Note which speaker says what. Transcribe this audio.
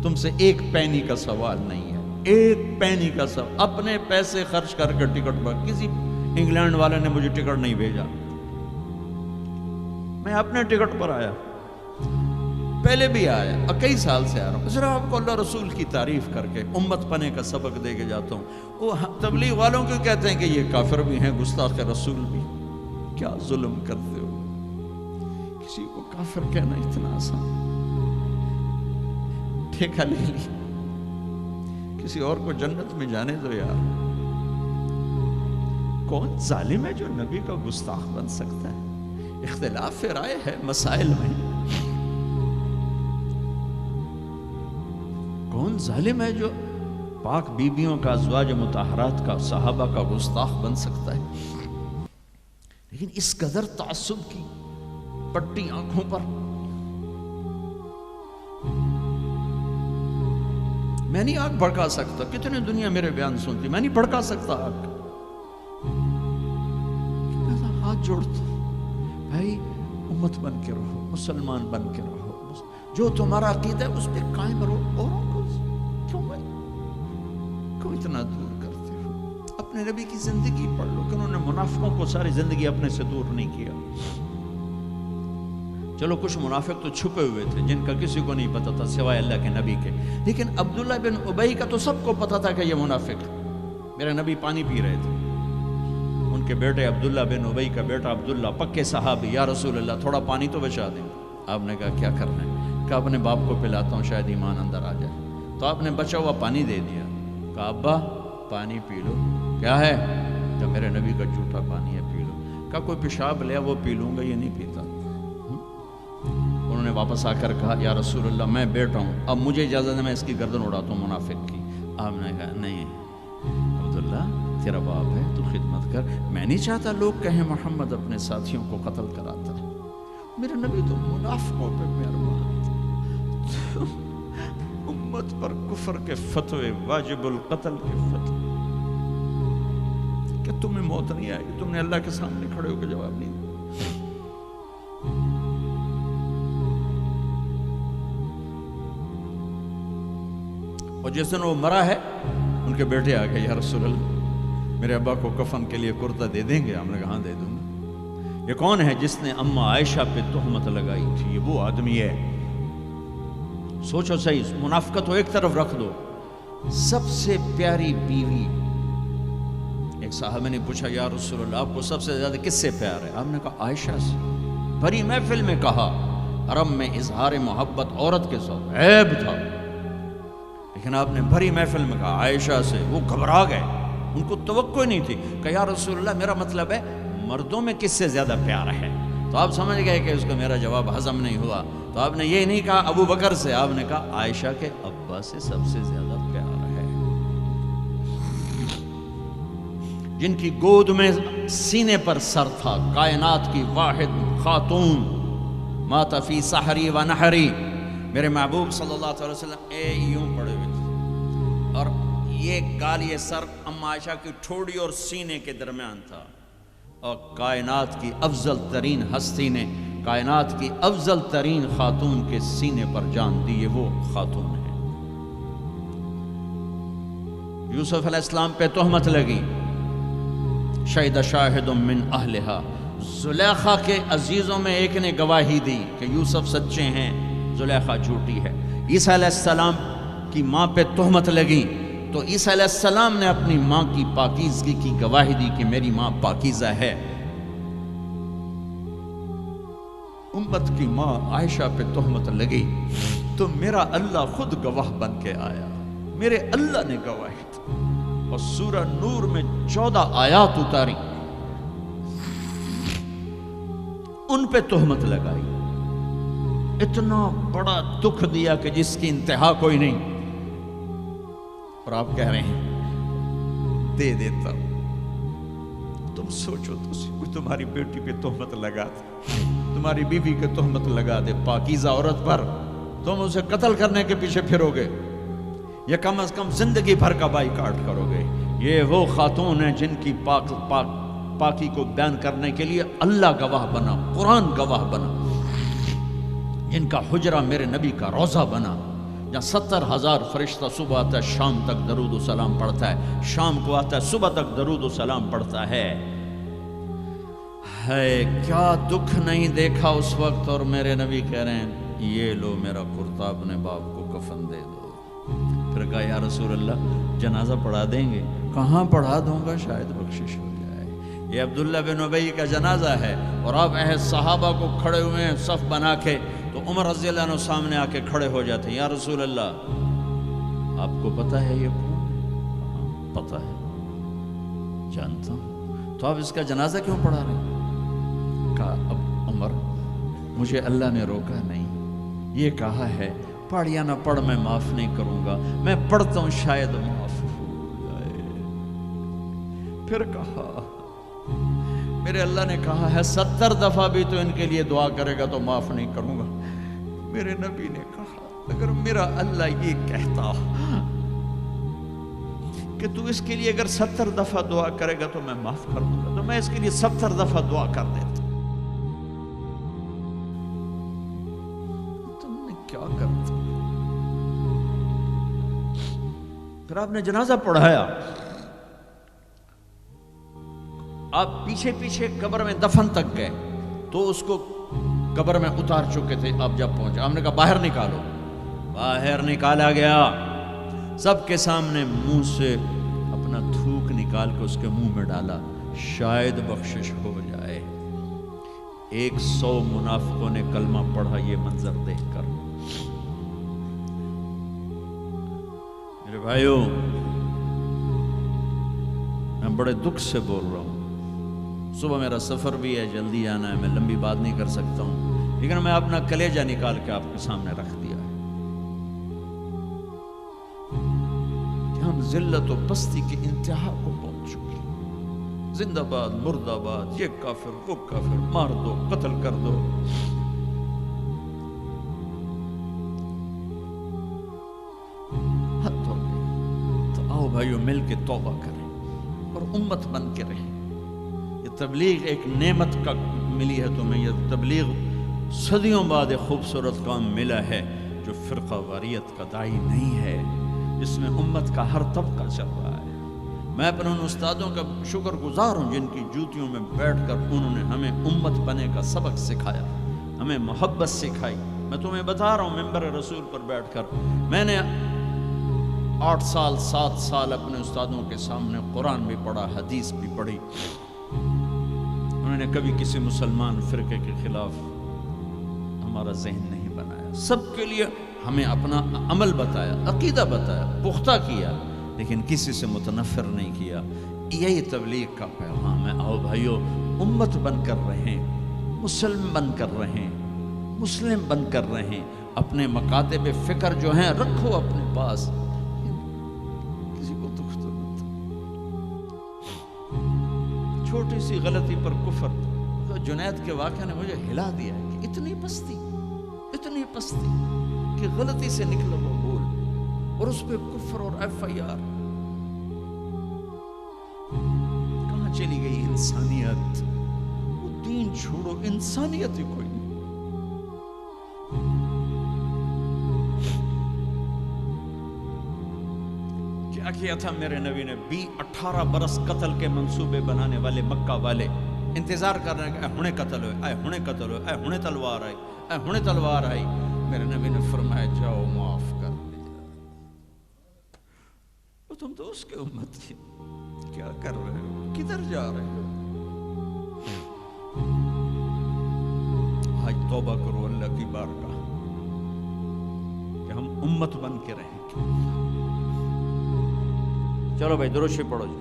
Speaker 1: تم سے ایک پینی کا سوال نہیں ہے، ایک پینی کا سوال. اپنے پیسے خرچ کر کے ٹکٹ پر، کسی انگلینڈ والے نے مجھے ٹکٹ نہیں بھیجا، میں اپنے ٹکٹ پر آیا، پہلے بھی آیا، کئی سال سے آ رہا ہوں. ذرا آپ کو اللہ رسول کی تعریف کر کے امت پنے کا سبق دے کے جاتا ہوں. وہ تبلیغ والوں کو کہتے ہیں کہ یہ کافر بھی ہیں، گستاخ رسول بھی. کیا ظلم کرتے ہو، کسی کو کافر کہنا اتنا آسان. ٹھیکہ لے لی، کسی اور کو جنت میں جانے دو یار. کون ظالم ہے جو نبی کا گستاخ بن سکتا ہے؟ اختلاف رائے ہے مسائل میں. کون ظالم ہے جو پاک بیویوں کا، ازواج مطہرات کا، صحابہ کا گستاخ بن سکتا ہے؟ لیکن اس قدر تعصب کی پٹی آنکھوں پر. میں نہیں آگ بھڑکا سکتا، کتنے دنیا میرے بیان سنتی، میں نہیں بھڑکا سکتا آگ. ہاتھ جوڑتا بھائی، امت بن کے رہو، مسلمان بن کے رہو، جو تمہارا عقیدہ ہے اس پہ قائم رہو. اوروں کو کیوں بھائی کیوں اتنا دور کرتے ہو؟ اپنے نبی کی زندگی پڑھ لو کہ انہوں نے منافقوں کو ساری زندگی اپنے سے دور نہیں کیا. چلو کچھ منافق تو چھپے ہوئے تھے جن کا کسی کو نہیں پتا تھا سوائے اللہ کے نبی کے، لیکن عبداللہ بن ابی کا تو سب کو پتا تھا کہ یہ منافق ہے. میرے نبی پانی پی رہے تھے، ان کے بیٹے عبداللہ بن ابی کا بیٹا عبداللہ، پکے صحابی، یا رسول اللہ تھوڑا پانی تو بچا دیں. آپ نے کہا کیا کرنا ہے؟ کہا اپنے باپ کو پلاتا ہوں شاید ایمان اندر آ جائے. تو آپ نے بچا ہوا پانی دے دیا. کہا ابا پانی پی لو. کیا ہے؟ کہ میرے نبی کا جھوٹا پانی ہے، پی لو. کہا کوئی پیشاب لیا وہ پی لوں گا، یہ نہیں پیتا. انہوں نے واپس آ کر کہا یا رسول اللہ میں بیٹا ہوں، اب مجھے اجازت ہے میں اس کی گردن اڑاتا ہوں منافق کی. آپ نے کہا نہیں عبداللہ تیرا باپ ہے، تو خدمت کر. میں نہیں چاہتا لوگ کہیں محمد اپنے ساتھیوں کو قتل کراتا ہے. میرے نبی تو منافقوں پہ مہربان. امت پر کفر کے فتوے، واجب القتل کے فتوے. کہ تمہیں موت نہیں آئے گی؟ تم نے اللہ کے سامنے کھڑے ہو کے جواب نہیں دیا. اور جس دن وہ مرا ہے ان کے بیٹے آ گئے، یا رسول اللہ میرے ابا کو کفن کے لیے کرتا دے دیں گے؟ ہم نے کہا ہاں دے دوں گا. یہ کون ہے جس نے اماں عائشہ پہ تہمت لگائی تھی؟ یہ وہ آدمی ہے. سوچو صحیح، منافقت کو ایک طرف رکھ دو. سب سے پیاری بیوی. ایک صاحب نے پوچھا یا رسول اللہ آپ کو سب سے زیادہ کس سے پیار ہے؟ آپ نے کہا عائشہ سے. بھری محفل میں کہا، حرم میں اظہار محبت عورت کے ساتھ عیب تھا، لیکن آپ نے بھری محفل میں کہا عائشہ سے. وہ گھبرا گئے، ان کو توقع نہیں تھی. کہ یا رسول اللہ میرا مطلب ہے مردوں میں کس سے زیادہ پیار ہے؟ تو آپ سمجھ گئے کہ اس کو میرا جواب ہضم نہیں ہوا. تو آپ نے یہ نہیں کہا ابو بکر سے، آپ نے کہا عائشہ کے ابا سے سب سے زیادہ پیار ہے، جن کی گود میں سینے پر سر تھا، کائنات کی واحد خاتون، مات فی سحری و نحری. میرے محبوب صلی اللہ علیہ وسلم یوں پڑے ہوئے تھے، اور یہ گال، یہ سر اما عائشہ کی ٹھوڑی اور سینے کے درمیان تھا. اور کائنات کی افضل ترین ہستی نے، کائنات کی افضل ترین خاتون کے سینے پر جان دی. یہ وہ خاتون ہے. یوسف علیہ السلام پہ تہمت لگی. شہد شاہد من اہلہا. زلیخا کے عزیزوں میں ایک نے گواہی دی کہ یوسف سچے ہیں، زلیخا جھوٹی ہے. عیسیٰ علیہ السلام کی ماں پہ تہمت لگی تو عیسیٰ علیہ السلام نے اپنی ماں کی پاکیزگی کی گواہی دی کہ میری ماں پاکیزہ ہے. امت کی ماں عائشہ پہ تہمت لگی تو میرا اللہ خود گواہ بن کے آیا. میرے اللہ نے گواہی دی. اور سورہ نور میں 14 آیات اتاری، ان پہ تہمت لگائی. اتنا بڑا دکھ دیا کہ جس کی انتہا کوئی نہیں. اور آپ کہہ رہے ہیں دے دیتا. تم سوچو تو کوئی تمہاری بیٹی پہ تہمت لگا دے، تمہاری بیوی کے تہمت لگا دے پاکیزہ عورت پر، تم اسے قتل کرنے کے پیچھے پھرو گے یا کم از کم زندگی بھر کا بائیکاٹ کرو گے. یہ وہ خاتون ہیں جن کی پاکی کو بیان کرنے کے لیے اللہ گواہ بنا، قرآن گواہ بنا، جن کا حجرہ میرے نبی کا روضہ بنا، جہاں 70,000 فرشتہ صبح آتا ہے شام تک درود و سلام پڑھتا ہے، شام کو آتا ہے صبح تک درود و سلام پڑھتا ہے۔ کیا دکھ نہیں دیکھا اس وقت، اور میرے نبی کہہ رہے ہیں یہ لو میرا کرتا اپنے باپ کو کفن دے دو۔ پھر کہا یا رسول اللہ جنازہ پڑھا دیں گے؟ کہاں پڑھا دوں گا، شاید بخشش ہو جائے۔ یہ عبداللہ بن ابی کا جنازہ ہے، اور آپ صحابہ کو کھڑے ہوئے ہیں صف بنا کے، تو عمر رضی اللہ عنہ سامنے آ کے کھڑے ہو جاتے ہیں، یا رسول اللہ آپ کو پتہ ہے یہ کون ہے؟ ہاں پتہ ہے، جانتا ہوں، تو آپ اس کا جنازہ کیوں پڑھا رہے ہیں؟ کہا اب عمر مجھے اللہ نے روکا نہیں، یہ کہا ہے پڑھ یا نہ پڑھ میں معاف نہیں کروں گا، میں پڑھتا ہوں شاید معاف ہو جائے۔ پھر کہا میرے اللہ نے کہا ہے 70 دفعہ بھی تو ان کے لیے دعا کرے گا تو معاف نہیں کروں گا۔ میرے نبی نے کہا اگر میرا اللہ یہ کہتا کہ تو اس کے لیے اگر 70 دفعہ دعا کرے گا تو میں معاف کر دوں گا، تو میں اس کے لیے 70 دفعہ دعا کر دیتا۔ تم نے کیا کرتا؟ پھر آپ نے جنازہ پڑھایا، آپ پیچھے پیچھے قبر میں دفن تک گئے، تو اس کو قبر میں اتار چکے تھے، آپ جب پہنچے آپ نے کہا باہر نکالو، باہر نکالا گیا، سب کے سامنے منہ سے اپنا تھوک نکال کے اس کے منہ میں ڈالا، شاید بخشش ہو جائے۔ 100 منافقوں نے کلمہ پڑھا یہ منظر دیکھ کر۔ میرے بھائیوں میں بڑے دکھ سے بول رہا ہوں، صبح میرا سفر بھی ہے، جلدی آنا ہے، میں لمبی بات نہیں کر سکتا ہوں، لیکن میں اپنا کلیجہ نکال کے آپ کے سامنے رکھ دیا ہے کہ ہم ذلت و پستی کی انتہا کو پہنچ چکے ہیں۔ زندہ باد مردہ باد، یہ کافر وہ کافر، مار دو قتل کر دو۔ حد ہو گئی۔ تو آؤ بھائیو مل کے توبہ کریں اور امت بن کے رہیں۔ یہ تبلیغ ایک نعمت کا ملی ہے تمہیں، یہ تبلیغ صدیوں بعد ایک خوبصورت کام ملا ہے جو فرقہ واریت کا داعی نہیں ہے، جس میں امت کا ہر طبقہ چل رہا ہے۔ میں اپنے ان استادوں کا شکر گزار ہوں جن کی جوتیوں میں بیٹھ کر انہوں نے ہمیں امت بنے کا سبق سکھایا، ہمیں محبت سکھائی۔ میں تمہیں بتا رہا ہوں ممبر رسول پر بیٹھ کر، میں نے 8 سال 7 سال اپنے استادوں کے سامنے قرآن بھی پڑھا، حدیث بھی پڑھی۔ انہوں نے کبھی کسی مسلمان فرقے کے خلاف ہمارا ذہن نہیں بنایا، سب کے لیے ہمیں اپنا عمل بتایا، عقیدہ بتایا، پختہ کیا، لیکن کسی سے متنفر نہیں کیا۔ یہی تبلیغ کا پیغام ہے۔ آؤ بھائیو امت بن کر رہیں، مسلم بن کر رہیں، مسلم بن کر رہیں، اپنے مکاتب فکر جو ہیں رکھو اپنے پاس، کسی کو دکھ تو مت۔ چھوٹی سی غلطی پر کفر، جنید کے واقعہ نے مجھے ہلا دیا ہے کہ اتنی پستی کہ غلطی سے نکلا وہ بول، اور اس پہ کفر اور FIR۔ کہاں چلی گئی انسانیت؟ وہ دین چھوڑو، انسانیت ہی کوئی نہیں۔ کیا کیا تھا میرے نبی نے؟ 18 برس قتل کے منصوبے بنانے والے مکہ والے انتظار کر رہے ہیں کہ اے ہنے قتل ہوئے، اے ہنے قتل ہوئے، اے ہنے تلوار آئی، اے ہنے تلوار آئی۔ میرے نبی نے فرمایا جاؤ معاف کر دیا۔ وہ تم تو اس کے امت تھی، کیا کر رہے ہو؟ کدھر جا رہے ہو؟ آج توبہ کرو اللہ کی بارگاہ کہ ہم امت بن کے رہیں۔ چلو بھائی درود شریف پڑھو جی۔